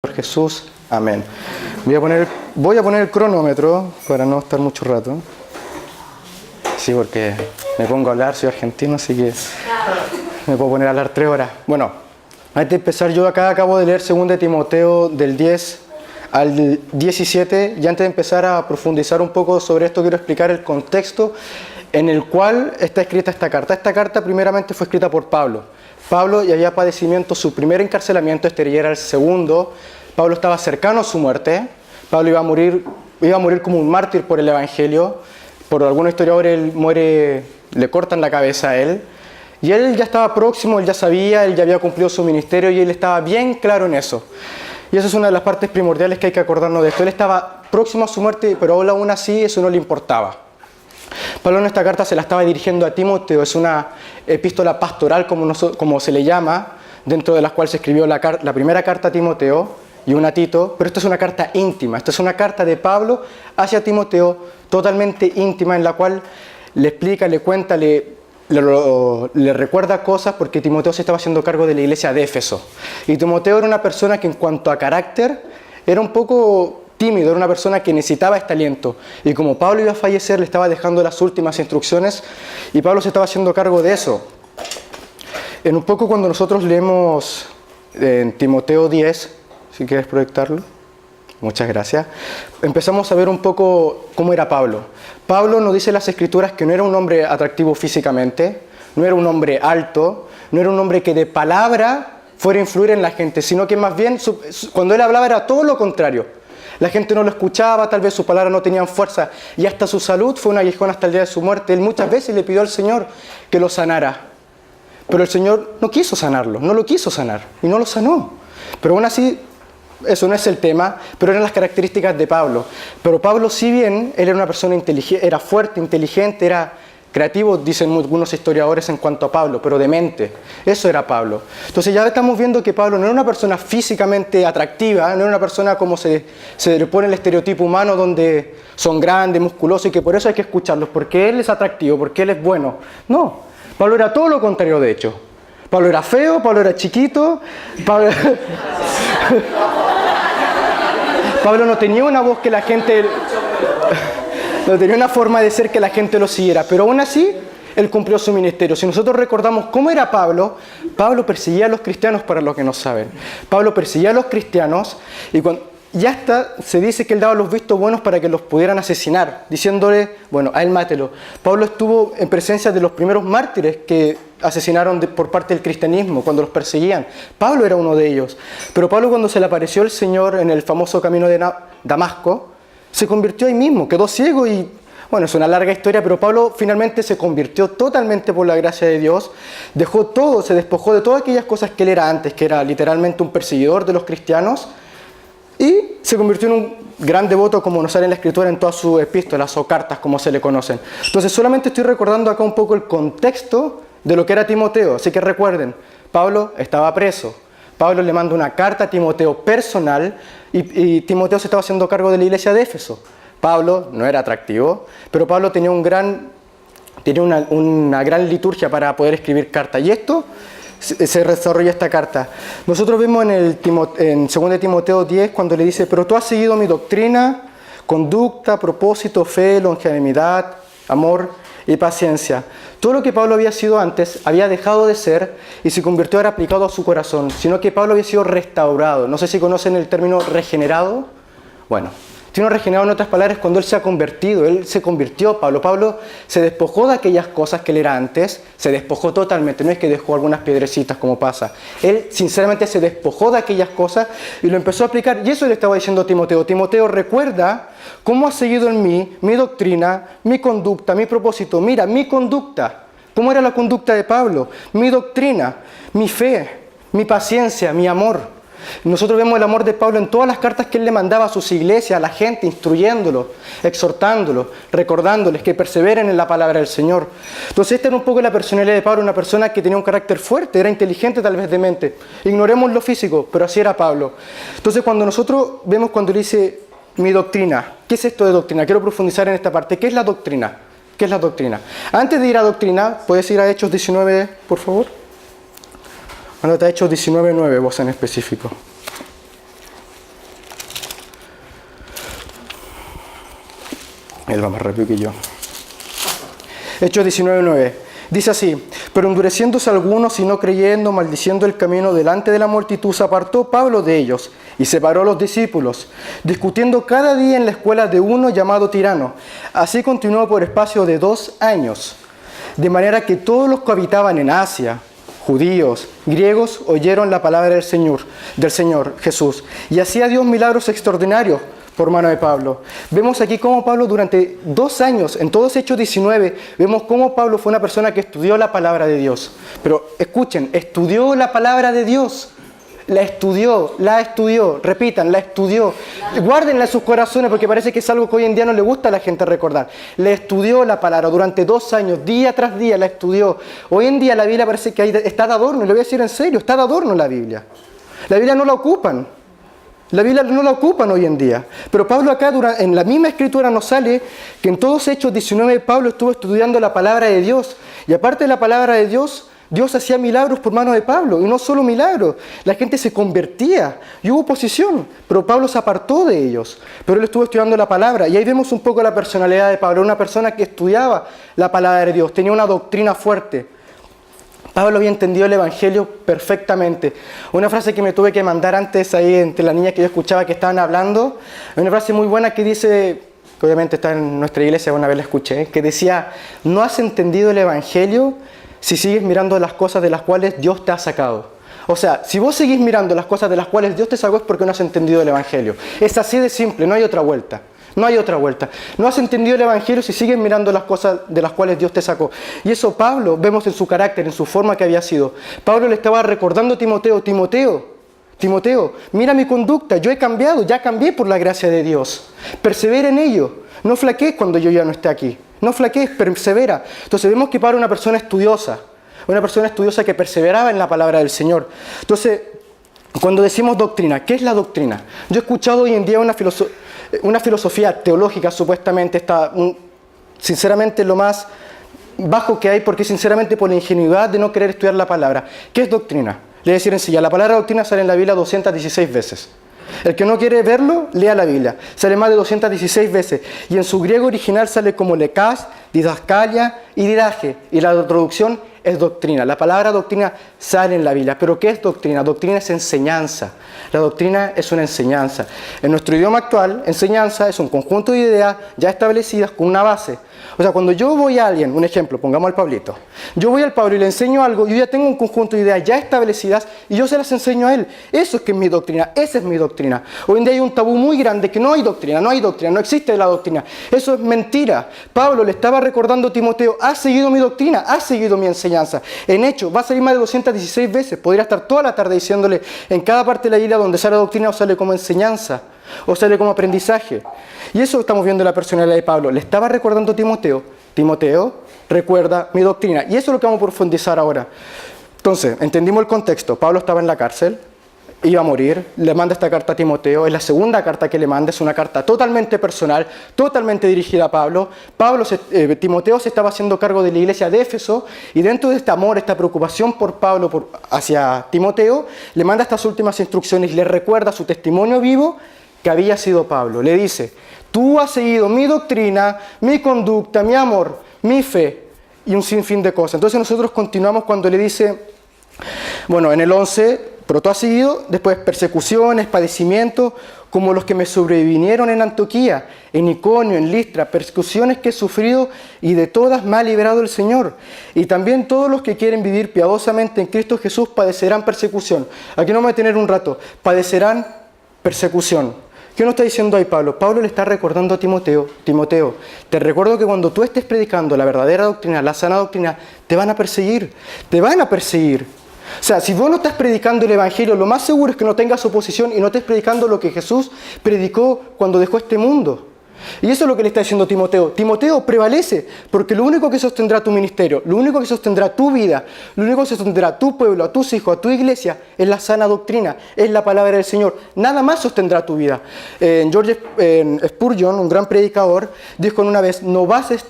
Por Jesús, amén. Voy a poner el cronómetro para no estar mucho rato. Sí, porque me pongo a hablar, soy argentino, así que me puedo poner a hablar 3 horas. Bueno, antes de empezar, yo acá acabo de leer 2 Timoteo del 10 al 17, y antes de empezar a profundizar un poco sobre esto, quiero explicar el contexto en el cual está escrita esta carta. Esta carta primeramente fue escrita por Pablo. Pablo ya había padecimiento, su primer encarcelamiento, este ya era el segundo. Pablo estaba cercano a su muerte. Pablo iba a morir como un mártir por el Evangelio. Por algunos historiadores él muere, le cortan la cabeza a él. Y él ya estaba próximo, él ya sabía, él ya había cumplido su ministerio y él estaba bien claro en eso. Y esa es una de las partes primordiales que hay que acordarnos de esto. Él estaba próximo a su muerte, pero aún así eso no le importaba. Pablo en esta carta se la estaba dirigiendo a Timoteo, es una epístola pastoral como se le llama, dentro de la cual se escribió la primera carta a Timoteo y una a Tito, pero esta es una carta íntima, esta es una carta de Pablo hacia Timoteo totalmente íntima, en la cual le explica, le cuenta, le recuerda cosas, porque Timoteo se estaba haciendo cargo de la iglesia de Éfeso. Y Timoteo era una persona que en cuanto a carácter era un poco tímido, era una persona que necesitaba este aliento. Y como Pablo iba a fallecer, le estaba dejando las últimas instrucciones y Pablo se estaba haciendo cargo de eso. En un poco cuando nosotros leemos en Timoteo 10, si quieres proyectarlo, muchas gracias, empezamos a ver un poco cómo era Pablo. Pablo nos dice en las Escrituras que no era un hombre atractivo físicamente, no era un hombre alto, no era un hombre que de palabra fuera a influir en la gente, sino que más bien cuando él hablaba era todo lo contrario. La gente no lo escuchaba, tal vez sus palabras no tenían fuerza y hasta su salud fue un aguijón hasta el día de su muerte. Él muchas veces le pidió al Señor que lo sanara, pero el Señor no quiso sanarlo, no lo quiso sanar y no lo sanó. Pero aún así, eso no es el tema, pero eran las características de Pablo. Pero Pablo, si bien él era una persona inteligente, era fuerte, inteligente, era creativo, dicen algunos historiadores en cuanto a Pablo, pero de mente. Eso era Pablo. Entonces ya estamos viendo que Pablo no era una persona físicamente atractiva, no era una persona como se le pone el estereotipo humano, donde son grandes, musculosos y que por eso hay que escucharlos, porque él es atractivo, porque él es bueno. No, Pablo era todo lo contrario, de hecho. Pablo era feo, Pablo era chiquito, Pablo no tenía una voz que la gente... No tenía una forma de ser que la gente lo siguiera, pero aún así, él cumplió su ministerio. Si nosotros recordamos cómo era Pablo, Pablo perseguía a los cristianos, para los que no saben. Pablo perseguía a los cristianos y hasta se dice que él daba los vistos buenos para que los pudieran asesinar, diciéndole, bueno, a él mátelo. Pablo estuvo en presencia de los primeros mártires que asesinaron por parte del cristianismo, cuando los perseguían. Pablo era uno de ellos. Pero Pablo, cuando se le apareció el Señor en el famoso camino de Damasco, se convirtió ahí mismo, quedó ciego y, bueno, es una larga historia, pero Pablo finalmente se convirtió totalmente por la gracia de Dios, dejó todo, se despojó de todas aquellas cosas que él era antes, que era literalmente un perseguidor de los cristianos, y se convirtió en un gran devoto, como nos sale en la Escritura en todas sus epístolas o cartas, como se le conocen. Entonces solamente estoy recordando acá un poco el contexto de lo que era Timoteo, así que recuerden, Pablo estaba preso. Pablo le manda una carta a Timoteo personal y Timoteo se estaba haciendo cargo de la iglesia de Éfeso. Pablo no era atractivo, pero Pablo tenía una gran liturgia para poder escribir cartas. Y esto se desarrolla esta carta. Nosotros vemos en 2 Timoteo 10 cuando le dice: pero tú has seguido mi doctrina, conducta, propósito, fe, longanimidad, amor y paciencia. Todo lo que Pablo había sido antes había dejado de ser y se convirtió ahora aplicado a su corazón, sino que Pablo había sido restaurado. No sé si conocen el término regenerado. Bueno, término regenerado en otras palabras cuando él se ha convertido, él se convirtió, Pablo se despojó de aquellas cosas que él era antes, se despojó totalmente, no es que dejó algunas piedrecitas como pasa. Él sinceramente se despojó de aquellas cosas y lo empezó a aplicar, y eso le estaba diciendo a Timoteo. Timoteo, recuerda cómo has seguido en mí, mi doctrina, mi conducta, mi propósito. Mira, mi conducta. ¿Cómo era la conducta de Pablo? Mi doctrina, mi fe, mi paciencia, mi amor. Nosotros vemos el amor de Pablo en todas las cartas que él le mandaba a sus iglesias, a la gente, instruyéndolos, exhortándolos, recordándoles que perseveren en la palabra del Señor. Entonces esta era un poco la personalidad de Pablo, una persona que tenía un carácter fuerte, era inteligente tal vez de mente. Ignoremos lo físico, pero así era Pablo. Entonces cuando nosotros vemos cuando dice mi doctrina, ¿qué es esto de doctrina? Quiero profundizar en esta parte. ¿Qué es la doctrina? ¿Qué es la doctrina? Antes de ir a doctrina, ¿puedes ir a Hechos 19, por favor? Anota Hechos 19:9, vos en específico. Él va más rápido que yo. Hechos 19:9. Dice así: pero endureciéndose algunos y no creyendo, maldiciendo el camino delante de la multitud, se apartó Pablo de ellos y separó a los discípulos, discutiendo cada día en la escuela de uno llamado Tirano. Así continuó por espacio de 2 años, de manera que todos los que habitaban en Asia, judíos, griegos, oyeron la palabra del Señor Jesús, y hacía Dios milagros extraordinarios por mano de Pablo. Vemos aquí cómo Pablo durante 2 años, en todos Hechos 19, vemos cómo Pablo fue una persona que estudió la palabra de Dios. Pero escuchen, estudió la palabra de Dios. La estudió, repitan, la estudió. Guárdenla en sus corazones porque parece que es algo que hoy en día no le gusta a la gente recordar. Le estudió la palabra durante 2 años, día tras día la estudió. Hoy en día la Biblia parece que está de adorno, y lo voy a decir en serio, está de adorno la Biblia. La Biblia no la ocupan. La Biblia no la ocupan hoy en día. Pero Pablo acá, en la misma escritura nos sale que en todos Hechos 19 Pablo estuvo estudiando la palabra de Dios. Y aparte de la palabra de Dios, Dios hacía milagros por mano de Pablo. Y no solo milagros, la gente se convertía. Y hubo oposición, pero Pablo se apartó de ellos. Pero él estuvo estudiando la palabra. Y ahí vemos un poco la personalidad de Pablo. Una persona que estudiaba la palabra de Dios, tenía una doctrina fuerte. Pablo había entendido el Evangelio perfectamente. Una frase que me tuve que mandar antes ahí entre las niñas que yo escuchaba que estaban hablando, una frase muy buena que dice, que obviamente está en nuestra iglesia, una vez la escuché, que decía: no has entendido el Evangelio si sigues mirando las cosas de las cuales Dios te ha sacado. O sea, si vos seguís mirando las cosas de las cuales Dios te sacó es porque no has entendido el Evangelio. Es así de simple, no hay otra vuelta. No hay otra vuelta. No has entendido el Evangelio si sigues mirando las cosas de las cuales Dios te sacó. Y eso Pablo, vemos en su carácter, en su forma que había sido. Pablo le estaba recordando a Timoteo: Timoteo, mira mi conducta, yo he cambiado, ya cambié por la gracia de Dios. Persevera en ello. No flaquees cuando yo ya no esté aquí. No flaquees, persevera. Entonces vemos que Pablo era una persona estudiosa que perseveraba en la palabra del Señor. Entonces, cuando decimos doctrina, ¿qué es la doctrina? Yo he escuchado hoy en día una filosofía teológica, supuestamente está sinceramente lo más bajo que hay, porque sinceramente por la ingenuidad de no querer estudiar la palabra. ¿Qué es doctrina? Le voy a decir en sí, la palabra doctrina sale en la Biblia 216 veces. El que no quiere verlo, lea la Biblia. Sale más de 216 veces. Y en su griego original sale como lekás, didascalia y didaje. Y la traducción es doctrina. La palabra doctrina sale en la Biblia. ¿Pero qué es doctrina? Doctrina es enseñanza. La doctrina es una enseñanza. En nuestro idioma actual, enseñanza es un conjunto de ideas ya establecidas con una base. O sea, cuando yo voy a alguien, un ejemplo, pongamos al Pablito. Yo voy al Pablo y le enseño algo, yo ya tengo un conjunto de ideas ya establecidas y yo se las enseño a él. Eso es que es mi doctrina, esa es mi doctrina. Hoy en día hay un tabú muy grande que no hay doctrina, no existe la doctrina. Eso es mentira. Pablo le estaba recordando a Timoteo: has seguido mi doctrina, has seguido mi enseñanza. En hecho, va a salir más de 216 veces. Podría estar toda la tarde diciéndole en cada parte de la Biblia donde sale doctrina o sale como enseñanza o sale como aprendizaje. Y eso estamos viendo en la personalidad de Pablo. Le estaba recordando a Timoteo, recuerda mi doctrina. Y eso es lo que vamos a profundizar ahora. Entonces, entendimos el contexto. Pablo estaba en la cárcel, iba a morir, le manda esta carta a Timoteo. Es la segunda carta que le manda, es una carta totalmente personal, totalmente dirigida a Pablo. Timoteo se estaba haciendo cargo de la iglesia de Éfeso, y dentro de este amor, esta preocupación por Pablo hacia Timoteo, le manda estas últimas instrucciones y le recuerda su testimonio vivo que había sido Pablo. Le dice: tú has seguido mi doctrina, mi conducta, mi amor, mi fe y un sinfín de cosas. Entonces nosotros continuamos cuando le dice, bueno, en el 11, pero tú has seguido después persecuciones, padecimientos, como los que me sobrevinieron en Antioquía, en Iconio, en Listra, persecuciones que he sufrido y de todas me ha librado el Señor. Y también todos los que quieren vivir piadosamente en Cristo Jesús padecerán persecución. Aquí no me voy a tener un rato, padecerán persecución. ¿Qué nos está diciendo ahí Pablo? Pablo le está recordando a Timoteo: te recuerdo que cuando tú estés predicando la verdadera doctrina, la sana doctrina, te van a perseguir. O sea, si vos no estás predicando el Evangelio, lo más seguro es que no tengas oposición y no estés predicando lo que Jesús predicó cuando dejó este mundo. Y eso es lo que le está diciendo Timoteo. Timoteo, prevalece, porque lo único que sostendrá tu ministerio, lo único que sostendrá tu vida, lo único que sostendrá a tu pueblo, a tus hijos, a tu iglesia, es la sana doctrina, es la palabra del Señor. Nada más sostendrá tu vida. George Spurgeon, un gran predicador, dijo una vez: no bases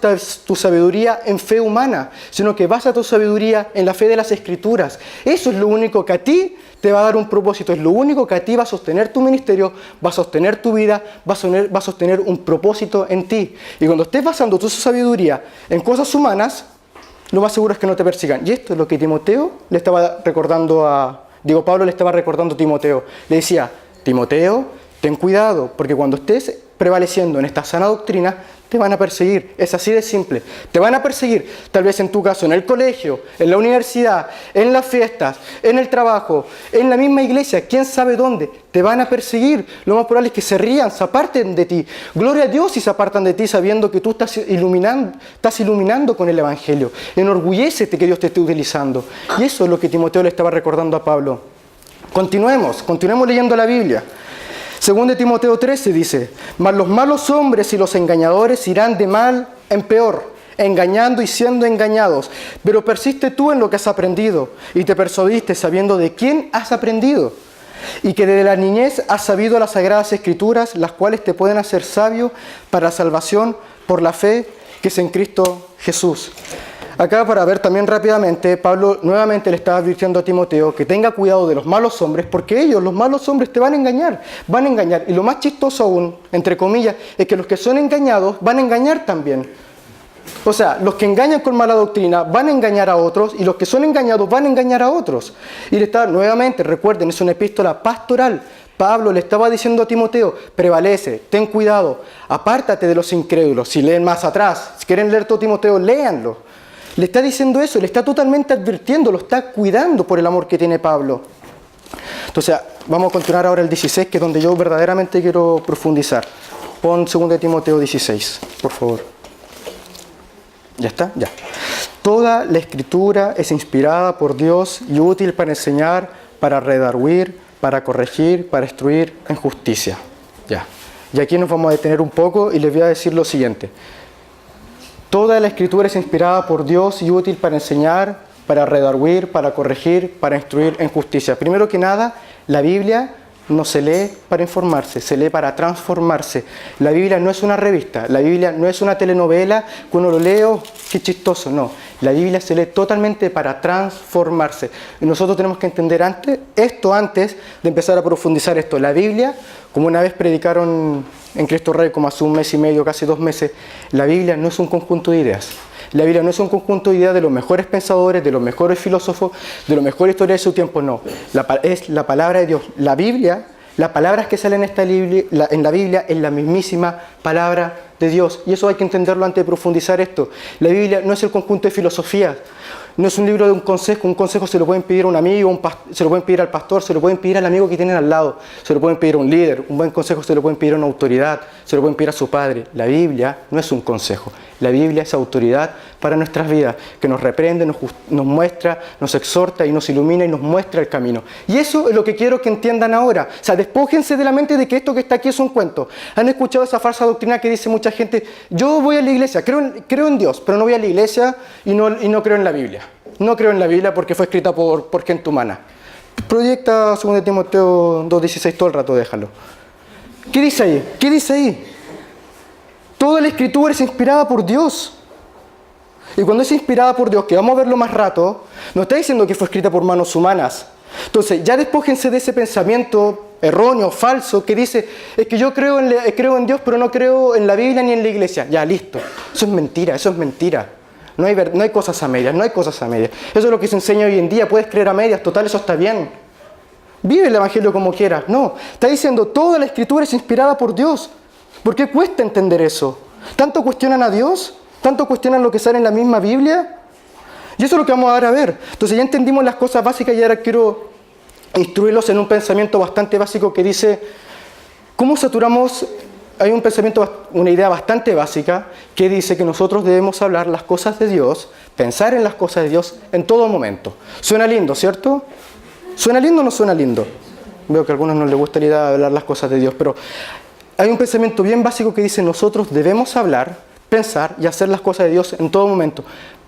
tu sabiduría en fe humana, sino que basa tu sabiduría en la fe de las Escrituras. Eso es lo único que a ti te va a dar un propósito. Es lo único que a ti va a sostener tu ministerio, va a sostener tu vida, va a sostener un propósito en ti. Y cuando estés basando tu sabiduría en cosas humanas, lo más seguro es que no te persigan. Y esto es lo que Pablo le estaba recordando a Timoteo. Le decía, Timoteo, ten cuidado, porque cuando estés prevaleciendo en esta sana doctrina, te van a perseguir. Es así de simple. Te van a perseguir, tal vez en tu caso, en el colegio, en la universidad, en las fiestas, en el trabajo, en la misma iglesia, quién sabe dónde. Te van a perseguir. Lo más probable es que se rían, se aparten de ti. Gloria a Dios si se apartan de ti sabiendo que tú estás iluminando con el Evangelio. Enorgullécete que Dios te esté utilizando. Y eso es lo que Timoteo le estaba recordando a Pablo. Continuemos leyendo la Biblia. Según de Timoteo 13 dice, mas los malos hombres y los engañadores irán de mal en peor, engañando y siendo engañados. Pero persiste tú en lo que has aprendido y te persuadiste sabiendo de quién has aprendido y que desde la niñez has sabido las sagradas escrituras, las cuales te pueden hacer sabio para la salvación por la fe que es en Cristo Jesús. Acá, para ver también rápidamente, Pablo nuevamente le estaba advirtiendo a Timoteo que tenga cuidado de los malos hombres, porque ellos, los malos hombres, te van a engañar. Y lo más chistoso aún, entre comillas, es que los que son engañados van a engañar también. O sea, los que engañan con mala doctrina van a engañar a otros, y los que son engañados van a engañar a otros. Y le está, nuevamente, recuerden, es una epístola pastoral. Pablo le estaba diciendo a Timoteo, prevalece, ten cuidado, apártate de los incrédulos. Si leen más atrás, si quieren leer todo Timoteo, léanlo. Le está diciendo eso, le está totalmente advirtiendo, lo está cuidando por el amor que tiene Pablo. Entonces, vamos a continuar ahora el 16, que es donde yo verdaderamente quiero profundizar. Pon 2 Timoteo 16, por favor. ¿Ya está? Ya. Toda la Escritura es inspirada por Dios y útil para enseñar, para redarguir, para corregir, para instruir en justicia. Ya. Y aquí nos vamos a detener un poco y les voy a decir lo siguiente. Toda la Escritura es inspirada por Dios y útil para enseñar, para redarguir, para corregir, para instruir en justicia. Primero que nada, la Biblia no se lee para informarse, se lee para transformarse. La Biblia no es una revista, la Biblia no es una telenovela que uno lo lee, oh, qué chistoso, no. La Biblia se lee totalmente para transformarse. Y nosotros tenemos que entender antes de empezar a profundizar esto. La Biblia, como una vez predicaron en Cristo Rey, como hace 1 mes y medio, casi 2 meses, la Biblia no es un conjunto de ideas. La Biblia no es un conjunto de ideas de los mejores pensadores, de los mejores filósofos, de los mejores historiadores de su tiempo, no. Es la palabra de Dios. La Biblia, las palabras que salen en la Biblia es la mismísima palabra de Dios. Y eso hay que entenderlo antes de profundizar esto. La Biblia no es el conjunto de filosofías. No es un libro de un consejo se lo pueden pedir a un amigo, se lo pueden pedir al pastor, se lo pueden pedir al amigo que tienen al lado, se lo pueden pedir a un líder, un buen consejo se lo pueden pedir a una autoridad, se lo pueden pedir a su padre. La Biblia no es un consejo, la Biblia es autoridad para nuestras vidas, que nos reprende, nos muestra, nos exhorta y nos ilumina y nos muestra el camino. Y eso es lo que quiero que entiendan ahora. O sea, despójense de la mente de que esto que está aquí es un cuento. Han escuchado esa falsa doctrina que dice mucha gente, yo voy a la iglesia, creo en Dios, pero no voy a la iglesia y no creo en la Biblia. No creo en la Biblia porque fue escrita por gente humana. Proyecta 2 Timoteo 2:16 todo el rato, déjalo. ¿Qué dice ahí? ¿Qué dice ahí? Toda la Escritura es inspirada por Dios. Y cuando es inspirada por Dios, que vamos a verlo más rato, no está diciendo que fue escrita por manos humanas. Entonces, ya despójense de ese pensamiento erróneo, falso, que dice, es que yo creo en Dios, pero no creo en la Biblia ni en la iglesia. Ya, listo. Eso es mentira, eso es mentira. No hay cosas a medias, no hay cosas a medias. Eso es lo que se enseña hoy en día. Puedes creer a medias, total, eso está bien. Vive el Evangelio como quieras. No, está diciendo, toda la Escritura es inspirada por Dios. ¿Por qué cuesta entender eso? ¿Tanto cuestionan a Dios? ¿Tanto cuestionan lo que sale en la misma Biblia? Y eso es lo que vamos a ver. Entonces ya entendimos las cosas básicas y ahora quiero instruirlos en un pensamiento bastante básico que dice, ¿cómo saturamos? Hay una idea bastante básica que dice que nosotros debemos hablar las cosas de Dios, pensar en las cosas de Dios en todo momento. Suena lindo, ¿cierto? ¿Suena lindo o no suena lindo? Veo que a algunos no les gusta la idea de hablar las cosas de Dios, pero hay un pensamiento bien básico que dice nosotros debemos hablar, pensar y hacer las cosas de Dios en todo momento.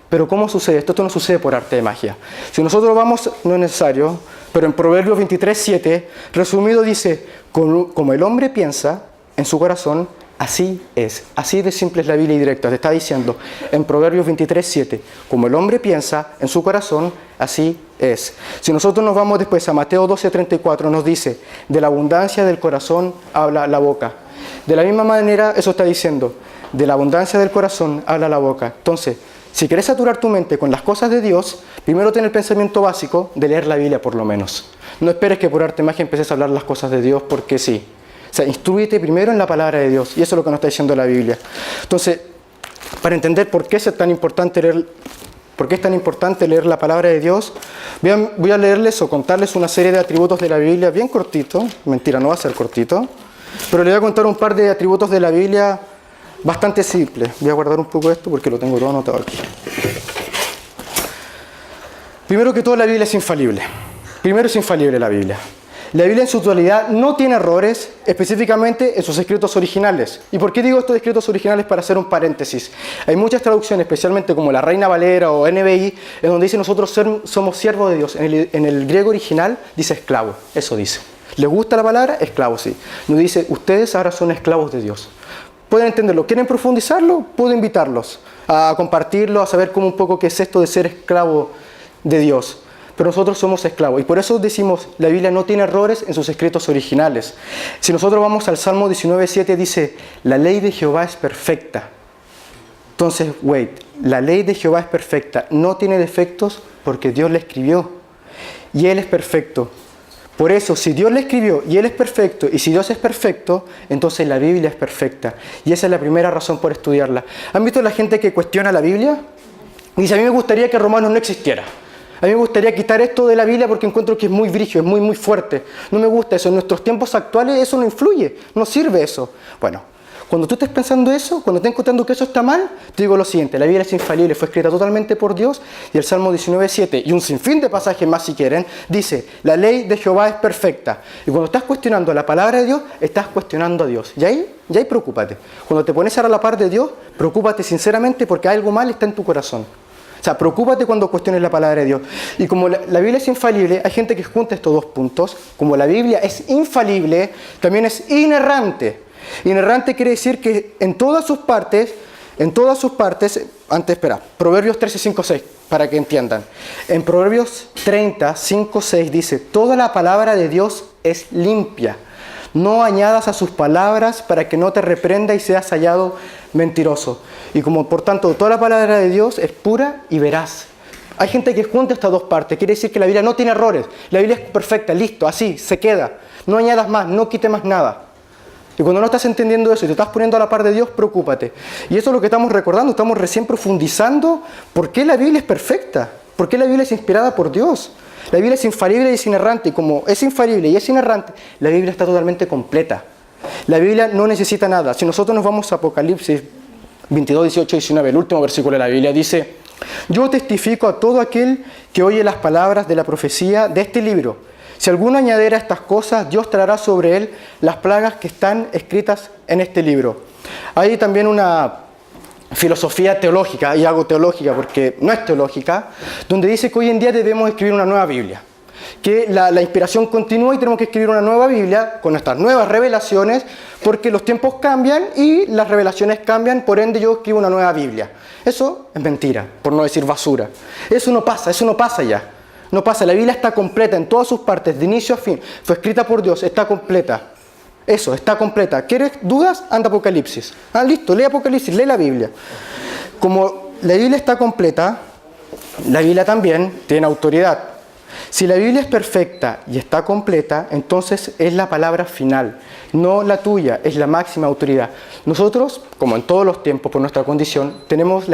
Pero ¿cómo sucede esto? Esto no sucede por arte de magia. Si nosotros vamos, no es necesario, pero en Proverbios 23:7, resumido dice, como el hombre piensa en su corazón, Así es. Así de simple es la Biblia y directa. Te está diciendo en Proverbios 23:7, como el hombre piensa en su corazón, así es. Si nosotros nos vamos después a Mateo 12:34, nos dice, de la abundancia del corazón habla la boca. De la misma manera, eso está diciendo, de la abundancia del corazón habla la boca. Entonces, si querés saturar tu mente con las cosas de Dios, primero ten el pensamiento básico de leer la Biblia por lo menos. No esperes que por arte de magia empieces a hablar las cosas de Dios porque sí. O sea, instrúyete primero en la palabra de Dios. Y eso es lo que nos está diciendo la Biblia. Entonces, para entender por qué es tan importante leer la palabra de Dios, voy a leerles o contarles una serie de atributos de la Biblia bien cortito. Mentira, no va a ser cortito. Pero les voy a contar un par de atributos de la Biblia bastante simples. Voy a guardar un poco esto porque lo tengo todo anotado aquí. Primero que todo, la Biblia es infalible. Primero es infalible la Biblia. La Biblia en su totalidad no tiene errores, específicamente en sus escritos originales. ¿Y por qué digo estos escritos originales? Para hacer un paréntesis. Hay muchas traducciones, especialmente como la Reina Valera o NBI, en donde dice nosotros somos siervos de Dios. En el griego original dice esclavo, eso dice. ¿Les gusta la palabra? Esclavo, sí. Nos dice, ustedes ahora son esclavos de Dios. ¿Pueden entenderlo? ¿Quieren profundizarlo? Puedo invitarlos a compartirlo, a saber cómo un poco qué es esto de ser esclavo de Dios. Pero nosotros somos esclavos y por eso decimos, la Biblia no tiene errores en sus escritos originales. Si nosotros vamos al Salmo 19:7 dice, la ley de Jehová es perfecta. Entonces, la ley de Jehová es perfecta, no tiene defectos porque Dios la escribió y Él es perfecto. Por eso, si Dios la escribió y Él es perfecto, y si Dios es perfecto, entonces la Biblia es perfecta. Y esa es la primera razón por estudiarla. ¿Han visto la gente que cuestiona la Biblia? Dice, a mí me gustaría que Romanos no existiera. A mí me gustaría quitar esto de la Biblia porque encuentro que es muy brígido, es muy fuerte. No me gusta eso. En nuestros tiempos actuales eso no influye, no sirve eso. Bueno, cuando tú estés pensando eso, cuando estés encontrando que eso está mal, te digo lo siguiente, la Biblia es infalible, fue escrita totalmente por Dios y el Salmo 19:7 y un sinfín de pasajes más si quieren, dice, la ley de Jehová es perfecta. Y cuando estás cuestionando la palabra de Dios, estás cuestionando a Dios. Y ahí preocúpate. Cuando te pones a la par de Dios, preocúpate sinceramente porque algo mal está en tu corazón. O sea, preocúpate cuando cuestiones la palabra de Dios. Y como la Biblia es infalible, hay gente que junta estos dos puntos. Como la Biblia es infalible, también es inerrante. Inerrante quiere decir que en todas sus partes, Proverbios 13, 5, 6, para que entiendan. En Proverbios 30, 5, 6 dice, toda la palabra de Dios es limpia. No añadas a sus palabras para que no te reprenda y seas hallado mentiroso. Y como por tanto toda la palabra de Dios es pura y veraz. Hay gente que junta estas dos partes, quiere decir que la Biblia no tiene errores. La Biblia es perfecta, listo, así, se queda. No añadas más, no quites más nada. Y cuando no estás entendiendo eso y te estás poniendo a la par de Dios, preocúpate. Y eso es lo que estamos recordando, estamos recién profundizando por qué la Biblia es perfecta, por qué la Biblia es inspirada por Dios. La Biblia es infalible y es inerrante, y como es infalible y es inerrante, la Biblia está totalmente completa. La Biblia no necesita nada. Si nosotros nos vamos a Apocalipsis 22, 18, 19, el último versículo de la Biblia, dice, yo testifico a todo aquel que oye las palabras de la profecía de este libro. Si alguno añadiera estas cosas, Dios traerá sobre él las plagas que están escritas en este libro. Hay también una filosofía teológica, y hago teológica porque no es teológica, donde dice que hoy en día debemos escribir una nueva Biblia. Que la inspiración continúa y tenemos que escribir una nueva Biblia con nuestras nuevas revelaciones porque los tiempos cambian y las revelaciones cambian, por ende yo escribo una nueva Biblia. Eso es mentira, por no decir basura. Eso no pasa ya. No pasa, la Biblia está completa en todas sus partes, de inicio a fin. Fue escrita por Dios, está completa. Eso, está completa. ¿Quieres dudas? Anda a Apocalipsis. Listo, lee Apocalipsis, lee la Biblia. Como la Biblia está completa, la Biblia también tiene autoridad. Si la Biblia es perfecta y está completa, entonces es la palabra final, no la tuya, es la máxima autoridad. Nosotros, como en todos los tiempos, por nuestra condición, tenemos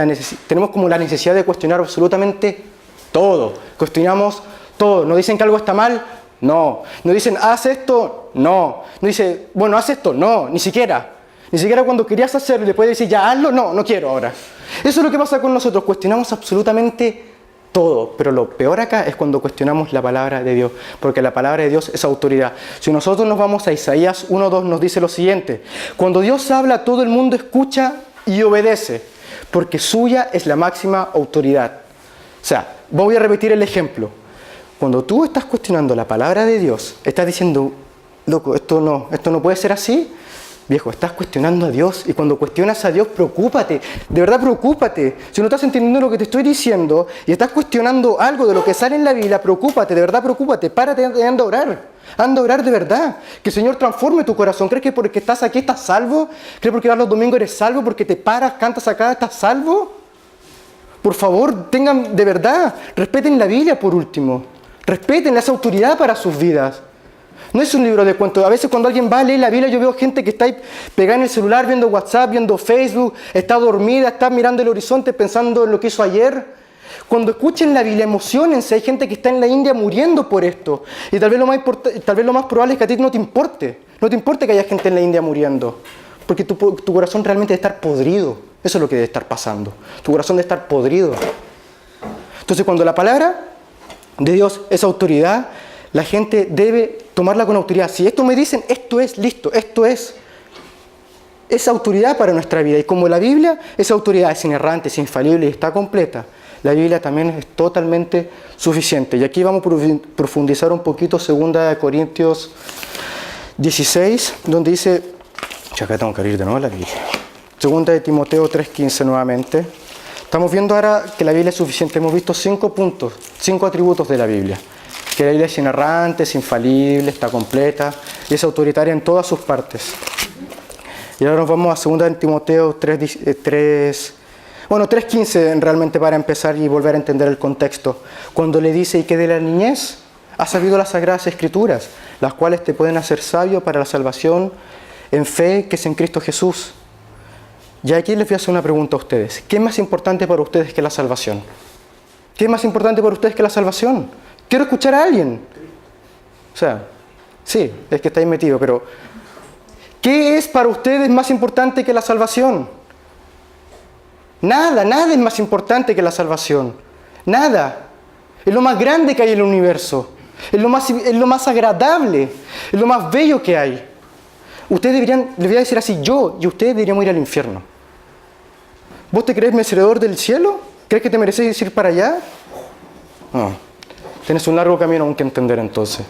como la necesidad de cuestionar absolutamente todo. Cuestionamos todo. ¿Nos dicen que algo está mal? No. ¿Nos dicen, haz esto? No. ¿Nos dice, bueno, haz esto? No, ni siquiera. Ni siquiera cuando querías hacerlo y después decir, ya hazlo, no quiero ahora. Eso es lo que pasa con nosotros, cuestionamos absolutamente todo, pero lo peor acá es cuando cuestionamos la palabra de Dios, porque la palabra de Dios es autoridad. Si nosotros nos vamos a Isaías 1:2 nos dice lo siguiente, cuando Dios habla todo el mundo escucha y obedece, porque suya es la máxima autoridad. O sea, voy a repetir el ejemplo. Cuando tú estás cuestionando la palabra de Dios, estás diciendo, loco, esto no puede ser así, Viejo, estás cuestionando a Dios, y cuando cuestionas a Dios, preocúpate, de verdad preocúpate. Si no estás entendiendo lo que te estoy diciendo y estás cuestionando algo de lo que sale en la Biblia, preocúpate, de verdad preocúpate, párate y anda a orar de verdad. Que el Señor transforme tu corazón. ¿Crees que porque estás aquí estás salvo? ¿Crees que porque vas los domingos eres salvo? ¿Porque te paras, cantas acá, estás salvo? Por favor, tengan de verdad, respeten la Biblia por último, respeten esa autoridad para sus vidas. No es un libro de cuentos. A veces cuando alguien va a leer la Biblia, yo veo gente que está ahí pegada en el celular, viendo WhatsApp, viendo Facebook, está dormida, está mirando el horizonte, pensando en lo que hizo ayer. Cuando escuchen la Biblia, emociónense. Hay gente que está en la India muriendo por esto. Y tal vez lo más probable es que a ti no te importe. No te importe que haya gente en la India muriendo. Porque tu corazón realmente debe estar podrido. Eso es lo que debe estar pasando. Tu corazón debe estar podrido. Entonces, cuando la palabra de Dios es autoridad, la gente debe tomarla con autoridad. Si esto me dicen, esto es, listo, esto es autoridad para nuestra vida. Y como la Biblia, esa autoridad es inerrante, es infalible y está completa, la Biblia también es totalmente suficiente. Y aquí vamos a profundizar un poquito 2 Corintios 16, donde dice, acá tengo que abrir de nuevo la Biblia. 2 Timoteo 3:15 nuevamente. Estamos viendo ahora que la Biblia es suficiente. Hemos visto 5 puntos, 5 atributos de la Biblia. Que la Biblia es inerrante, es infalible, está completa y es autoritaria en todas sus partes. Y ahora nos vamos a 2 Timoteo 3:15 realmente para empezar y volver a entender el contexto. Cuando le dice, y que de la niñez has sabido las Sagradas Escrituras, las cuales te pueden hacer sabio para la salvación en fe que es en Cristo Jesús. Y aquí les voy a hacer una pregunta a ustedes. ¿Qué es más importante para ustedes que la salvación? ¿Qué es más importante para ustedes que la salvación? Quiero escuchar a alguien. O sea, sí, es que está ahí metido, pero ¿qué es para ustedes más importante que la salvación? Nada es más importante que la salvación. Nada. Es lo más grande que hay en el universo. Es lo más agradable. Es lo más bello que hay. Ustedes deberían, les voy a decir así, yo y ustedes deberíamos ir al infierno. ¿Vos te crees merecedor del cielo? ¿Crees que te mereces ir para allá? No. Tienes un largo camino aún que entender entonces.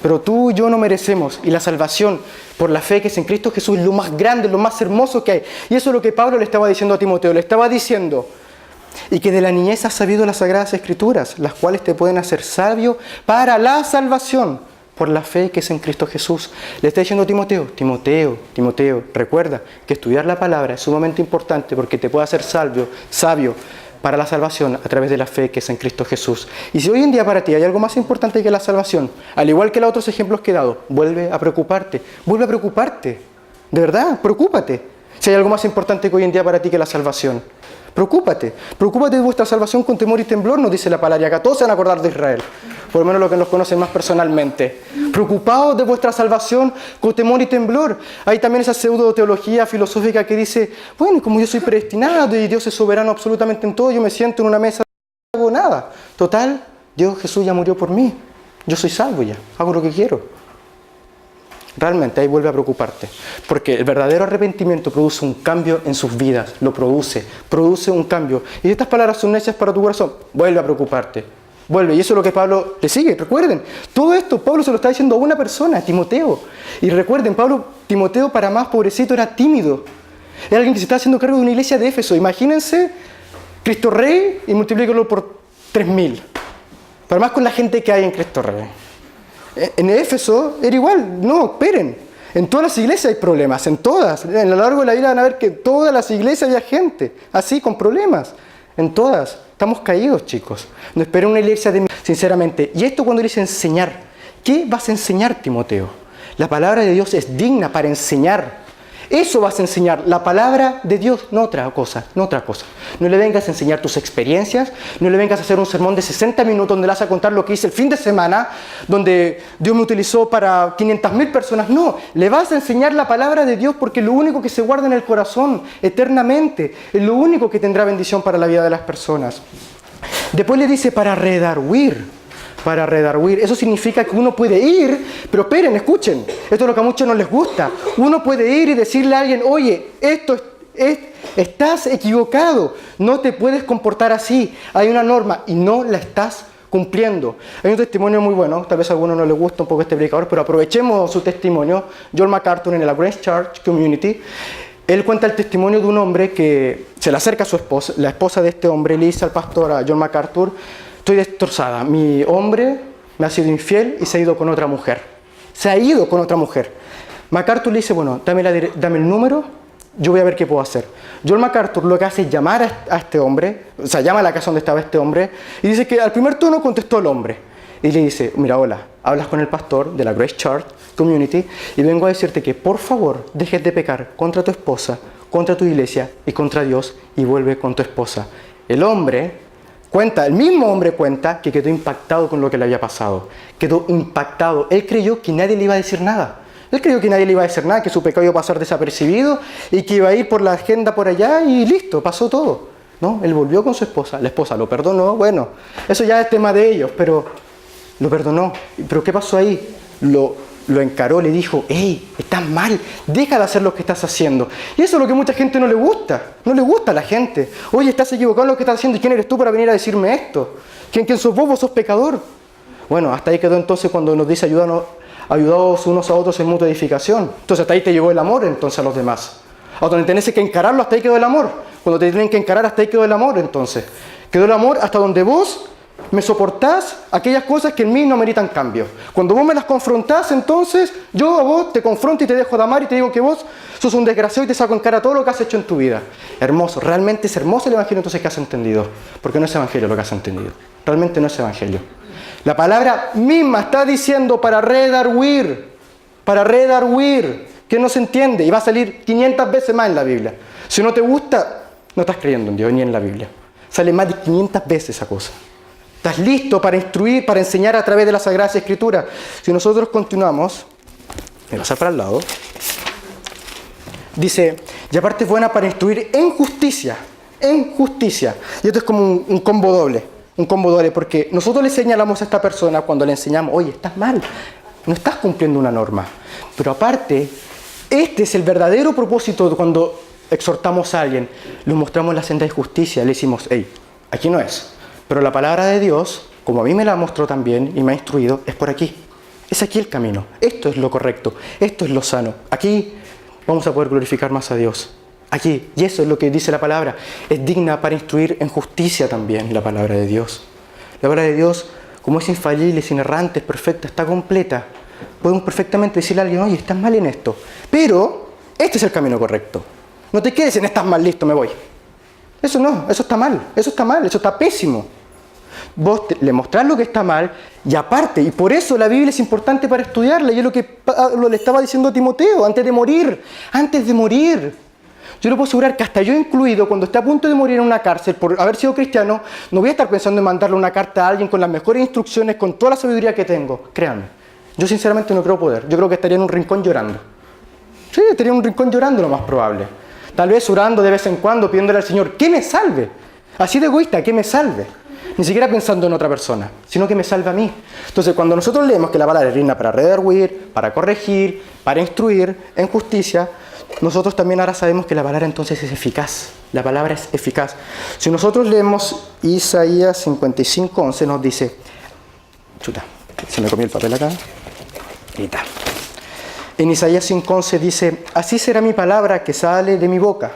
Pero tú y yo no merecemos. Y la salvación por la fe que es en Cristo Jesús es lo más grande, lo más hermoso que hay. Y eso es lo que Pablo le estaba diciendo a Timoteo. Le estaba diciendo, y que de la niñez has sabido las Sagradas Escrituras, las cuales te pueden hacer sabio para la salvación por la fe que es en Cristo Jesús. Le está diciendo a Timoteo, recuerda que estudiar la palabra es sumamente importante porque te puede hacer sabio para la salvación a través de la fe que es en Cristo Jesús. Y si hoy en día para ti hay algo más importante que la salvación, al igual que los otros ejemplos que he dado, vuelve a preocuparte, de verdad, preocúpate. Si hay algo más importante que hoy en día para ti que la salvación, preocúpate de vuestra salvación con temor y temblor, nos dice la palabra, y acá todos se van a acordar de Israel, por lo menos los que nos conocen más personalmente. Preocupados de vuestra salvación con temor y temblor. Hay también esa pseudo teología filosófica que dice, bueno, como yo soy predestinado y Dios es soberano absolutamente en todo, yo me siento en una mesa y no hago nada. Total, Dios Jesús ya murió por mí, yo soy salvo ya, hago lo que quiero. Realmente ahí vuelve a preocuparte, porque el verdadero arrepentimiento produce un cambio en sus vidas, lo produce un cambio. Y si estas palabras son necias para tu corazón, vuelve a preocuparte, vuelve. Y eso es lo que Pablo le sigue, recuerden, todo esto Pablo se lo está diciendo a una persona, a Timoteo. Y recuerden, Timoteo para más pobrecito era tímido, era alguien que se estaba haciendo cargo de una iglesia de Éfeso. Imagínense, Cristo Rey y multiplícalo por 3.000, para más con la gente que hay en Cristo Rey. En Éfeso era igual, no, esperen. En todas las iglesias hay problemas, en todas. A lo largo de la vida van a ver que en todas las iglesias había gente así, con problemas. En todas. Estamos caídos, chicos. No esperen una iglesia de... Sinceramente. Y esto cuando dice enseñar. ¿Qué vas a enseñar, Timoteo? La palabra de Dios es digna para enseñar. Eso vas a enseñar, la palabra de Dios, no otra cosa. No le vengas a enseñar tus experiencias, no le vengas a hacer un sermón de 60 minutos donde le vas a contar lo que hice el fin de semana, donde Dios me utilizó para 500.000 personas. No, le vas a enseñar la palabra de Dios porque es lo único que se guarda en el corazón eternamente, es lo único que tendrá bendición para la vida de las personas. Después le dice para redarguir. Eso significa que uno puede ir, pero esperen, escuchen, esto es lo que a muchos no les gusta. Uno puede ir y decirle a alguien, oye, estás equivocado, no te puedes comportar así, hay una norma y no la estás cumpliendo. Hay un testimonio muy bueno, tal vez a alguno no le gusta un poco este predicador, pero aprovechemos su testimonio. John MacArthur en la Grace Church Community, él cuenta el testimonio de un hombre que se le acerca a su esposa, la esposa de este hombre le dice al pastor, a John MacArthur, estoy destrozada, mi hombre me ha sido infiel y se ha ido con otra mujer. Se ha ido con otra mujer. MacArthur le dice, bueno, dame el número, yo voy a ver qué puedo hacer. John MacArthur lo que hace es llamar a este hombre, o sea, llama a la casa donde estaba este hombre, y dice que al primer tono contestó el hombre. Y le dice, mira, hola, hablas con el pastor de la Grace Church Community, y vengo a decirte que por favor dejes de pecar contra tu esposa, contra tu iglesia y contra Dios, y vuelve con tu esposa. El mismo hombre cuenta que quedó impactado con lo que le había pasado. Quedó impactado. Él creyó que nadie le iba a decir nada. Él creyó que nadie le iba a decir nada, que su pecado iba a pasar desapercibido y que iba a ir por la agenda por allá y listo, pasó todo. No, él volvió con su esposa, la esposa lo perdonó, bueno, eso ya es tema de ellos, pero lo perdonó. ¿Pero qué pasó ahí? Lo encaró, le dijo, hey, estás mal, deja de hacer lo que estás haciendo. Y eso es lo que a mucha gente no le gusta a la gente. Oye, estás equivocado en lo que estás haciendo, ¿y quién eres tú para venir a decirme esto? ¿Quién sos vos? Vos sos pecador. Bueno, hasta ahí quedó entonces cuando nos dice ayudaos unos a otros en mutua edificación. Entonces hasta ahí te llegó el amor entonces a los demás. A donde tenés que encararlo, hasta ahí quedó el amor. Cuando te tienen que encarar, hasta ahí quedó el amor entonces. Quedó el amor hasta donde vos me soportás aquellas cosas que en mí no meritan cambio. Cuando vos me las confrontás, entonces yo a vos te confronto y te dejo de amar y te digo que vos sos un desgraciado y te saco en cara todo lo que has hecho en tu vida. Hermoso, realmente es hermoso el evangelio entonces que has entendido. Porque no es evangelio lo que has entendido. Realmente no es evangelio. La palabra misma está diciendo para redarguir, que no se entiende y va a salir 500 veces más en la Biblia. Si no te gusta, no estás creyendo en Dios ni en la Biblia. Sale más de 500 veces esa cosa. Estás listo para instruir, para enseñar a través de las Sagradas Escrituras. Si nosotros continuamos, me vas a para el lado, dice, y aparte es buena para instruir en justicia. Y esto es como un combo doble. Porque nosotros le señalamos a esta persona cuando le enseñamos, oye, estás mal, no estás cumpliendo una norma. Pero aparte, este es el verdadero propósito de cuando exhortamos a alguien, le mostramos la senda de justicia, le decimos, hey, aquí no es. Pero la palabra de Dios, como a mí me la mostró también y me ha instruido, es por aquí. Es aquí el camino. Esto es lo correcto. Esto es lo sano. Aquí vamos a poder glorificar más a Dios. Aquí. Y eso es lo que dice la palabra. Es digna para instruir en justicia también la palabra de Dios. La palabra de Dios, como es infalible, es inerrante, es perfecta, está completa. Podemos perfectamente decirle a alguien, oye, estás mal en esto. Pero este es el camino correcto. No te quedes en estás mal, listo, me voy. Eso no, eso está mal, eso está pésimo. Vos le mostrás lo que está mal y aparte, y por eso la Biblia es importante para estudiarla, y es lo que Pablo le estaba diciendo a Timoteo antes de morir. Yo le puedo asegurar que hasta yo incluido, cuando esté a punto de morir en una cárcel por haber sido cristiano, no voy a estar pensando en mandarle una carta a alguien con las mejores instrucciones, con toda la sabiduría que tengo. Créanme, yo sinceramente no creo poder. Yo creo que estaría en un rincón llorando. Sí, estaría en un rincón llorando lo más probable. Tal vez orando de vez en cuando, pidiéndole al Señor que me salve. Así de egoísta, que me salve. Ni siquiera pensando en otra persona, sino que me salve a mí. Entonces, cuando nosotros leemos que la palabra es digna para redarguir, para corregir, para instruir en justicia, nosotros también ahora sabemos que la palabra entonces es eficaz. La palabra es eficaz. Si nosotros leemos Isaías 55:11, nos dice... Chuta, se me comió el papel acá. Ahí está. En Isaías 5:11 dice, así será mi palabra que sale de mi boca.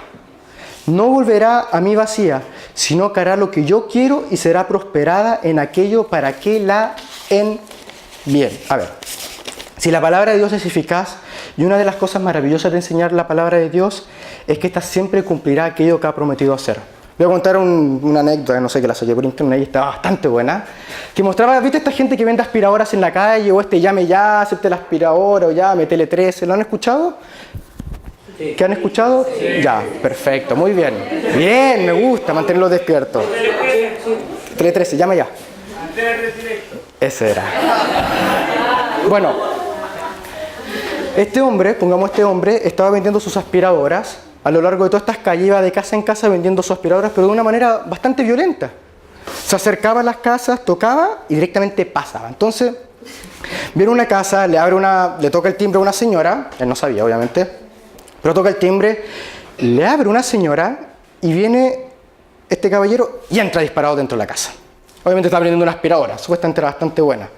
No volverá a mí vacía, sino que hará lo que yo quiero y será prosperada en aquello para que la envíen. A ver, si la palabra de Dios es eficaz, y una de las cosas maravillosas de enseñar la palabra de Dios es que ésta siempre cumplirá aquello que ha prometido hacer. Voy a contar una anécdota, no sé, que la saqué por internet y estaba bastante buena, que mostraba, ¿viste esta gente que vende aspiradoras en la calle? O llame ya, acepte la aspiradora, o llame, Tele 13, ¿lo han escuchado? Sí. ¿Qué han escuchado? Sí. Ya, perfecto, muy bien. Bien, me gusta mantenerlo despierto. Tele 13, llame ya. Ese era. Bueno, este hombre estaba vendiendo sus aspiradoras. A lo largo de todas estas calles iba de casa en casa vendiendo sus aspiradoras, pero de una manera bastante violenta. Se acercaba a las casas, tocaba y directamente pasaba. Entonces, viene una casa, le toca el timbre a una señora, él no sabía obviamente, pero toca el timbre, le abre una señora y viene este caballero y entra disparado dentro de la casa. Obviamente estaba vendiendo una aspiradora, supuestamente era bastante buena.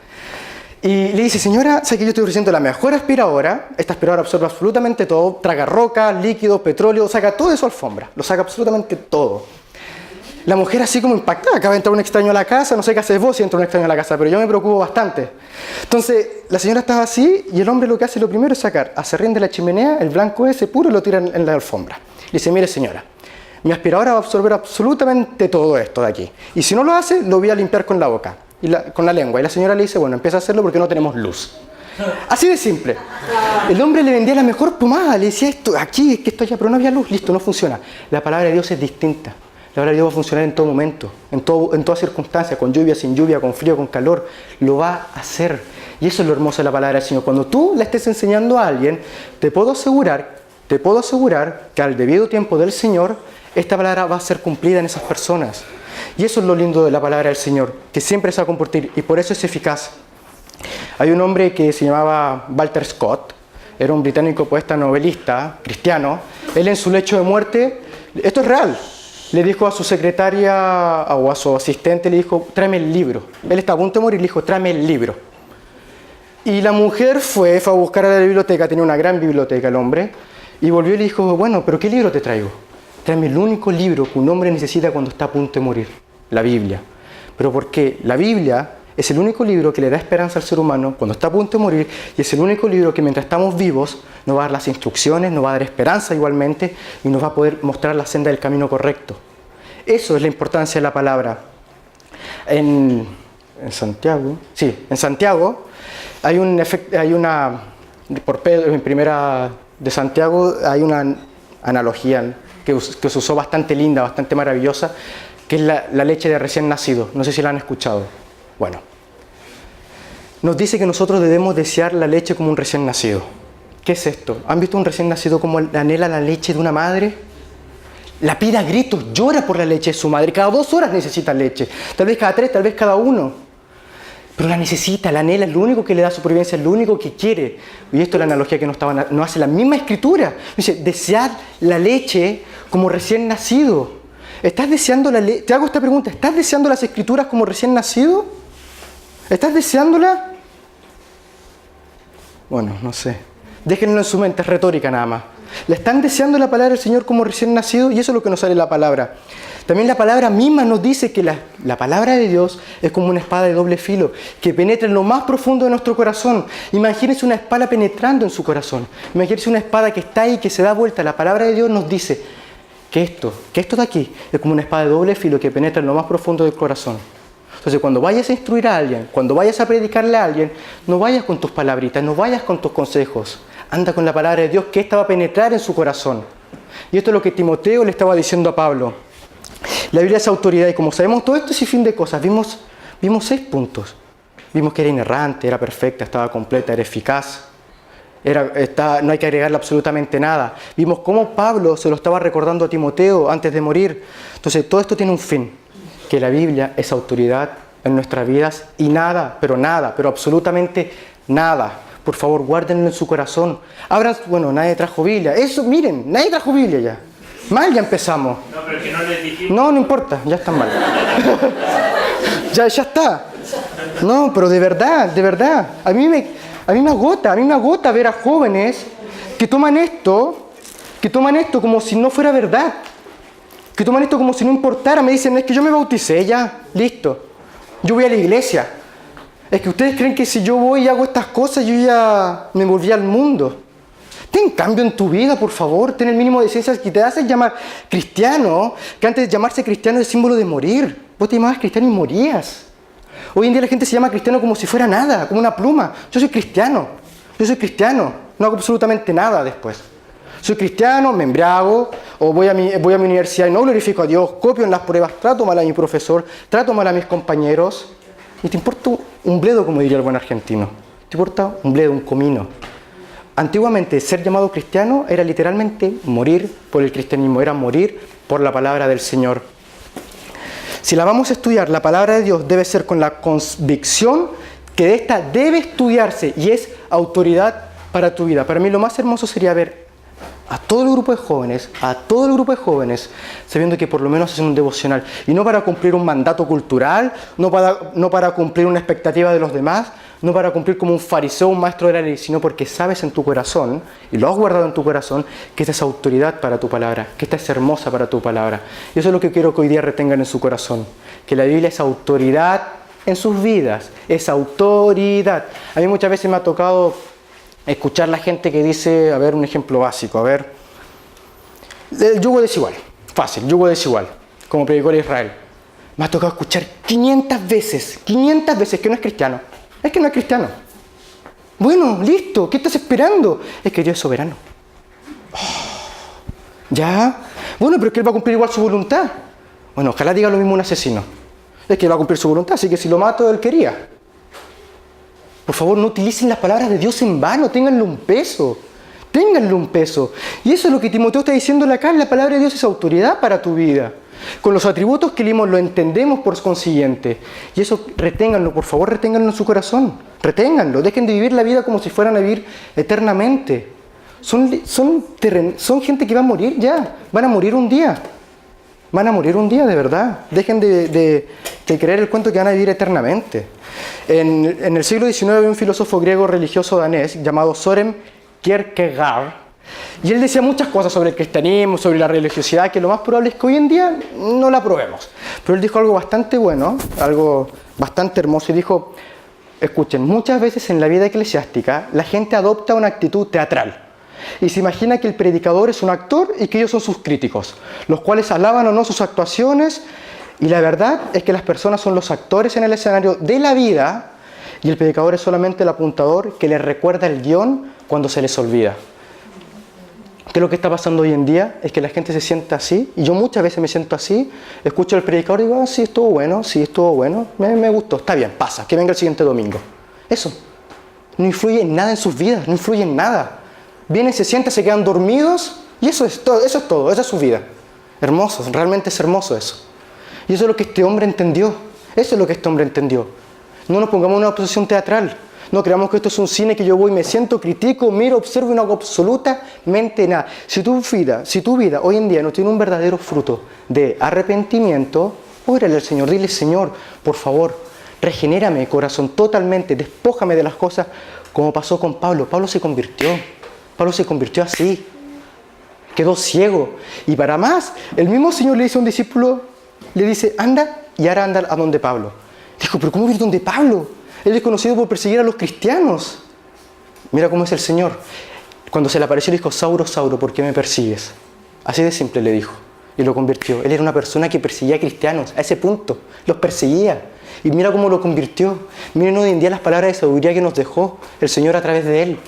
Y le dice, señora, sé que yo estoy ofreciendo la mejor aspiradora. Esta aspiradora absorbe absolutamente todo, traga rocas, líquidos, petróleo, saca todo de su alfombra, lo saca absolutamente todo. La mujer así como impactada, acaba de entrar un extraño a la casa, no sé qué haces vos si entra un extraño a la casa, pero yo me preocupo bastante. Entonces, la señora estaba así y el hombre lo que hace lo primero es sacar a serrín de la chimenea el blanco ese puro y lo tira en la alfombra. Le dice, mire señora, mi aspiradora va a absorber absolutamente todo esto de aquí. Y si no lo hace, lo voy a limpiar con la boca, con la lengua. Y la señora le dice, bueno, empieza a hacerlo porque no tenemos luz. Así de simple. El hombre le vendía la mejor pomada, le decía esto, aquí, es que esto allá, pero no había luz, listo, no funciona. La palabra de Dios es distinta. La palabra de Dios va a funcionar en todo momento, en toda circunstancia, con lluvia, sin lluvia, con frío, con calor. Lo va a hacer. Y eso es lo hermoso de la palabra del Señor. Cuando tú la estés enseñando a alguien, te puedo asegurar que al debido tiempo del Señor, esta palabra va a ser cumplida en esas personas. Y eso es lo lindo de la palabra del Señor, que siempre se va a compartir y por eso es eficaz. Hay un hombre que se llamaba Walter Scott, era un británico poeta, novelista, cristiano. Él en su lecho de muerte, esto es real, le dijo a su secretaria o a su asistente, le dijo, tráeme el libro. Él estaba a punto de morir y le dijo, tráeme el libro. Y la mujer fue a buscar a la biblioteca, tenía una gran biblioteca el hombre, y volvió y le dijo, bueno, pero ¿qué libro te traigo? Tráeme el único libro que un hombre necesita cuando está a punto de morir, la Biblia. Pero porque la Biblia es el único libro que le da esperanza al ser humano cuando está a punto de morir, y es el único libro que mientras estamos vivos nos va a dar las instrucciones, nos va a dar esperanza igualmente, y nos va a poder mostrar la senda del camino correcto. Eso es la importancia de la palabra. En Santiago por Pedro, en primera de Santiago, hay una analogía que se usó bastante linda, bastante maravillosa, que es la leche de recién nacido. No sé si la han escuchado. Bueno, nos dice que nosotros debemos desear la leche como un recién nacido. ¿Qué es esto? ¿Han visto un recién nacido como anhela la leche de una madre? La pide a gritos, llora por la leche de su madre. Cada 2 horas necesita leche. Tal vez cada 3, tal vez cada 1. Pero la necesita, la anhela, es lo único que le da supervivencia, es lo único que quiere. Y esto es la analogía que nos hace la misma escritura. Dice, desead la leche como recién nacido. ¿Estás deseando la leche? Te hago esta pregunta, ¿estás deseando las escrituras como recién nacido? ¿Estás deseándola? Bueno, no sé. Déjenlo en su mente, es retórica nada más. ¿Le están deseando la palabra del Señor como recién nacido? Y eso es lo que nos sale la palabra. También la palabra misma nos dice que la palabra de Dios es como una espada de doble filo, que penetra en lo más profundo de nuestro corazón. Imagínense una espada penetrando en su corazón. Imagínense una espada que está ahí, que se da vuelta. La palabra de Dios nos dice que esto de aquí es como una espada de doble filo que penetra en lo más profundo del corazón. Entonces, cuando vayas a instruir a alguien, cuando vayas a predicarle a alguien, no vayas con tus palabritas, no vayas con tus consejos. Anda con la palabra de Dios, que esta va a penetrar en su corazón. Y esto es lo que Timoteo le estaba diciendo a Pablo. La Biblia es autoridad, y como sabemos todo esto es sin fin de cosas, vimos 6 puntos. Vimos que era inerrante, era perfecta, estaba completa, era eficaz. No hay que agregarle absolutamente nada. Vimos cómo Pablo se lo estaba recordando a Timoteo antes de morir. Entonces, todo esto tiene un fin. Que la Biblia es autoridad en nuestras vidas y nada, pero absolutamente nada. Por favor, guárdenlo en su corazón. Nadie trajo Biblia. Eso, miren, nadie trajo Biblia ya. Mal ya empezamos. No, pero que no les dijimos. No importa, ya está mal. ya está. No, pero de verdad. A mí me agota ver a jóvenes que toman esto como si no fuera verdad. Que toman esto como si no importara. Me dicen, es que yo me bauticé ya, listo. Yo voy a la iglesia. Es que ustedes creen que si yo voy y hago estas cosas, yo ya me volví al mundo. Ten cambio en tu vida, por favor. Ten el mínimo de decencia que te hace llamar cristiano, que antes de llamarse cristiano es símbolo de morir. Vos te llamabas cristiano y morías. Hoy en día la gente se llama cristiano como si fuera nada, como una pluma. Yo soy cristiano, no hago absolutamente nada después. Soy cristiano, me embriago, o voy a mi universidad y no glorifico a Dios, copio en las pruebas, trato mal a mi profesor, trato mal a mis compañeros. Y te importa un bledo, como diría el buen argentino. Te importa un bledo, un comino. Antiguamente, ser llamado cristiano era literalmente morir por el cristianismo, era morir por la palabra del Señor. Si la vamos a estudiar, la palabra de Dios debe ser con la convicción que de esta debe estudiarse y es autoridad para tu vida. Para mí lo más hermoso sería ver a todo el grupo de jóvenes, sabiendo que por lo menos hacen un devocional. Y no para cumplir un mandato cultural, no para cumplir una expectativa de los demás, no para cumplir como un fariseo, un maestro de la ley, sino porque sabes en tu corazón, y lo has guardado en tu corazón, que esta es autoridad para tu palabra, que esta es hermosa para tu palabra. Y eso es lo que quiero que hoy día retengan en su corazón, que la Biblia es autoridad en sus vidas, es autoridad. A mí muchas veces me ha tocado escuchar la gente que dice, a ver, un ejemplo básico, a ver, el yugo desigual, fácil, yugo desigual, como predicó el Israel. Me ha tocado escuchar 500 veces que no es cristiano. Es que no es cristiano. Bueno, listo, ¿qué estás esperando? Es que Dios es soberano. ¿Ya? Bueno, pero es que Él va a cumplir igual su voluntad. Bueno, ojalá diga lo mismo un asesino. Es que Él va a cumplir su voluntad, así que si lo mato, Él quería. Por favor, no utilicen las palabras de Dios en vano, ténganle un peso. Ténganle un peso. Y eso es lo que Timoteo está diciéndole acá, la palabra de Dios es autoridad para tu vida. Con los atributos que leímos lo entendemos por consiguiente. Y eso reténganlo, por favor, reténganlo en su corazón. Reténganlo, dejen de vivir la vida como si fueran a vivir eternamente. Son gente que va a morir ya, van a morir un día. Van a morir un día, de verdad. Dejen de creer el cuento que van a vivir eternamente. En el siglo XIX había un filósofo griego religioso danés llamado Søren Kierkegaard. Y él decía muchas cosas sobre el cristianismo, sobre la religiosidad, que lo más probable es que hoy en día no la probemos. Pero él dijo algo bastante bueno, algo bastante hermoso, y dijo, escuchen, muchas veces en la vida eclesiástica la gente adopta una actitud teatral y se imagina que el predicador es un actor y que ellos son sus críticos, los cuales alaban o no sus actuaciones, y la verdad es que las personas son los actores en el escenario de la vida y el predicador es solamente el apuntador que les recuerda el guión cuando se les olvida. ¿Qué es lo que está pasando hoy en día? Es que la gente se sienta así, y yo muchas veces me siento así, escucho al predicador y digo, sí, estuvo bueno, me gustó, está bien, pasa, que venga el siguiente domingo. Eso no influye en nada en sus vidas, no influye en nada. Vienen, se sientan, se quedan dormidos, y eso es todo, esa es su vida. Hermoso, realmente es hermoso eso. Y eso es lo que este hombre entendió, No nos pongamos en una posición teatral. No creamos que esto es un cine que yo voy, me siento, critico, miro, observo y no hago absolutamente nada. Si tu vida hoy en día no tiene un verdadero fruto de arrepentimiento, órale al Señor, dile, Señor, por favor, regenérame corazón totalmente, despójame de las cosas, como pasó con Pablo. Pablo se convirtió así, quedó ciego. Y para más, el mismo Señor le dice a un discípulo, le dice, anda, y ahora anda a donde Pablo. Dijo, pero ¿cómo ir donde Pablo? Él es conocido por perseguir a los cristianos. Mira cómo es el Señor. Cuando se le apareció le dijo, Sauro, Sauro, ¿por qué me persigues? Así de simple le dijo. Y lo convirtió. Él era una persona que perseguía a cristianos. A ese punto. Los perseguía. Y mira cómo lo convirtió. Miren hoy en día las palabras de sabiduría que nos dejó el Señor a través de él.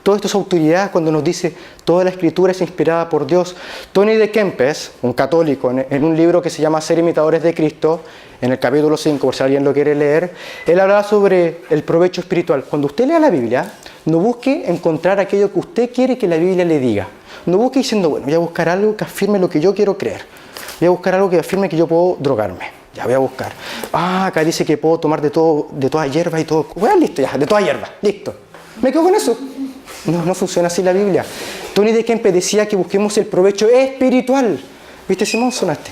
Todo esto es autoridad cuando nos dice toda la escritura es inspirada por Dios. Tony de Kempis, un católico, en un libro que se llama Ser imitadores de Cristo, en el capítulo 5, por si alguien lo quiere leer, él hablaba sobre el provecho espiritual. Cuando usted lea la Biblia, no busque encontrar aquello que usted quiere que la Biblia le diga. No busque diciendo, bueno, voy a buscar algo que afirme lo que yo quiero creer. Voy a buscar algo que afirme que yo puedo drogarme. Ya voy a buscar. Acá dice que puedo tomar de toda hierba y todo. Bueno, listo, ya, de toda hierba, listo. Me quedo con eso. No funciona así la Biblia. Tony de Kempis decía que busquemos el provecho espiritual. ¿Viste, Simón? Sonaste.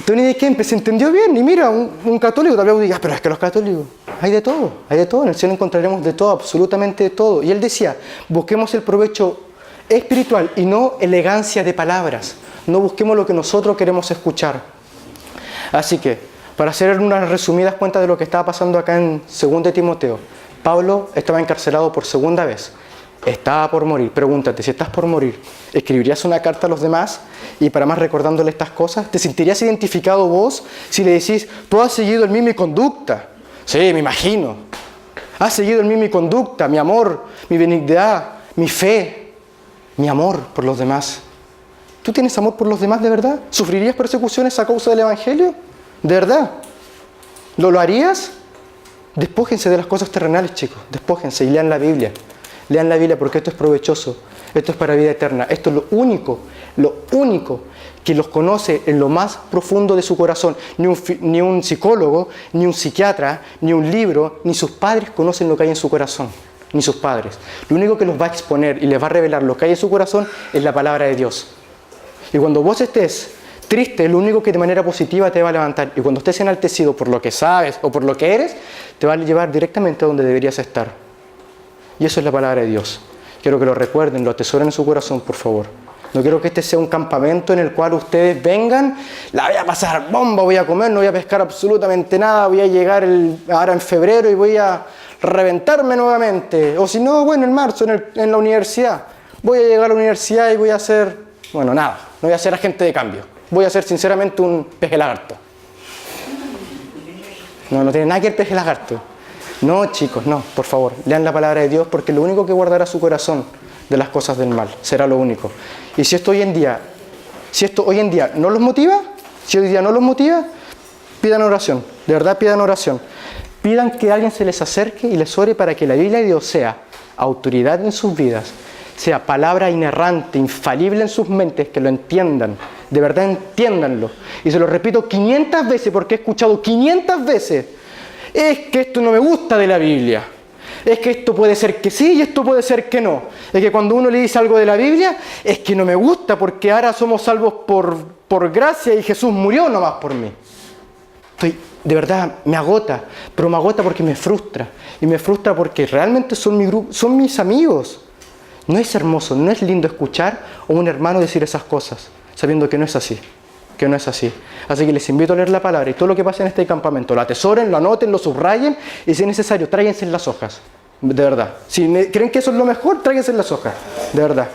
Tony de Kempis se entendió bien. Y mira, un católico tal vez diga, pero es que los católicos, hay de todo. En el cielo encontraremos de todo, absolutamente de todo. Y él decía, busquemos el provecho espiritual y no elegancia de palabras. No busquemos lo que nosotros queremos escuchar. Así que, para hacer unas resumidas cuentas de lo que estaba pasando acá en 2 de Timoteo, Pablo estaba encarcelado por segunda vez. Estaba por morir. Pregúntate, si estás por morir, ¿escribirías una carta a los demás? Y para más recordándole estas cosas, ¿te sentirías identificado vos si le decís, tú has seguido en mí mi conducta? Sí, me imagino. Has seguido en mí mi conducta, mi amor, mi benignidad, mi fe, mi amor por los demás. ¿Tú tienes amor por los demás de verdad? ¿Sufrirías persecuciones a causa del Evangelio? ¿De verdad? ¿Lo harías? Despójense de las cosas terrenales, chicos. Despójense y lean la Biblia. Lean la Biblia porque esto es provechoso. Esto es para vida eterna. Esto es lo único que los conoce en lo más profundo de su corazón. Ni un psicólogo, ni un psiquiatra, ni un libro, ni sus padres conocen lo que hay en su corazón. ni sus padres. Lo único que los va a exponer y les va a revelar lo que hay en su corazón es la palabra de Dios. Y cuando vos estés triste, lo único que de manera positiva te va a levantar. Y cuando estés enaltecido por lo que sabes o por lo que eres, te va a llevar directamente a donde deberías estar. Y eso es la palabra de Dios. Quiero que lo recuerden, lo atesoren en su corazón, por favor. No quiero que este sea un campamento en el cual ustedes vengan, la voy a pasar bomba, voy a comer, no voy a pescar absolutamente nada, voy a llegar ahora en febrero y voy a reventarme nuevamente. O si no, bueno, en marzo en la universidad. Voy a llegar a la universidad y voy a hacer, bueno, nada, no voy a ser agente de cambio. Voy a ser sinceramente un peje lagarto. No tiene nada que ver peje lagarto. No, chicos, no, por favor, lean la palabra de Dios porque lo único que guardará su corazón de las cosas del mal será lo único. Y si esto hoy en día no los motiva, pidan oración, de verdad pidan oración. Pidan que alguien se les acerque y les ore para que la Biblia de Dios sea autoridad en sus vidas, sea palabra inerrante, infalible en sus mentes, que lo entiendan, de verdad entiéndanlo. Y se lo repito 500 veces porque he escuchado 500 veces, es que esto no me gusta de la Biblia. Es que esto puede ser que sí y esto puede ser que no. Es que cuando uno le dice algo de la Biblia, es que no me gusta porque ahora somos salvos por gracia y Jesús murió nomás por mí. De verdad, me agota, pero me agota porque me frustra. Y me frustra porque realmente son mi grupo, son mis amigos. No es hermoso, no es lindo escuchar a un hermano decir esas cosas, sabiendo que no es así. Que no es así. Así que les invito a leer la palabra y todo lo que pasa en este campamento, lo atesoren, lo anoten, lo subrayen y si es necesario, tráiganse las hojas. De verdad. Si creen que eso es lo mejor, tráiganse las hojas. De verdad.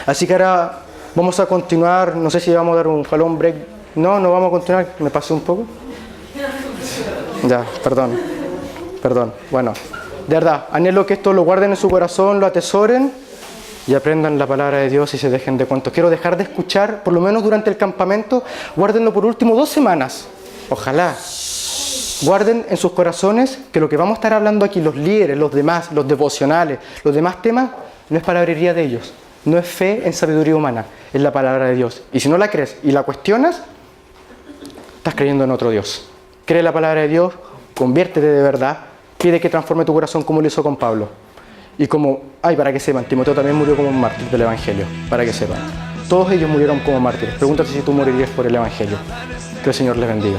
Así que ahora vamos a continuar. No sé si vamos a dar un jalón break. No vamos a continuar. ¿Me pasé un poco? Ya, perdón. Bueno, de verdad, anhelo que esto lo guarden en su corazón, lo atesoren y aprendan la palabra de Dios y se dejen de cuentos. Quiero dejar de escuchar, por lo menos durante el campamento, guárdenlo por último 2 semanas. Ojalá. Guarden en sus corazones que lo que vamos a estar hablando aquí, los líderes, los demás, los devocionales, los demás temas, no es palabrería de ellos. No es fe en sabiduría humana, es la palabra de Dios. Y si no la crees y la cuestionas, estás creyendo en otro Dios. Cree la palabra de Dios, conviértete de verdad, pide que transforme tu corazón como lo hizo con Pablo. Y para que sepan, Timoteo también murió como un mártir del Evangelio, para que sepan. Todos ellos murieron como mártires. Pregúntate si tú morirías por el Evangelio. Que el Señor les bendiga.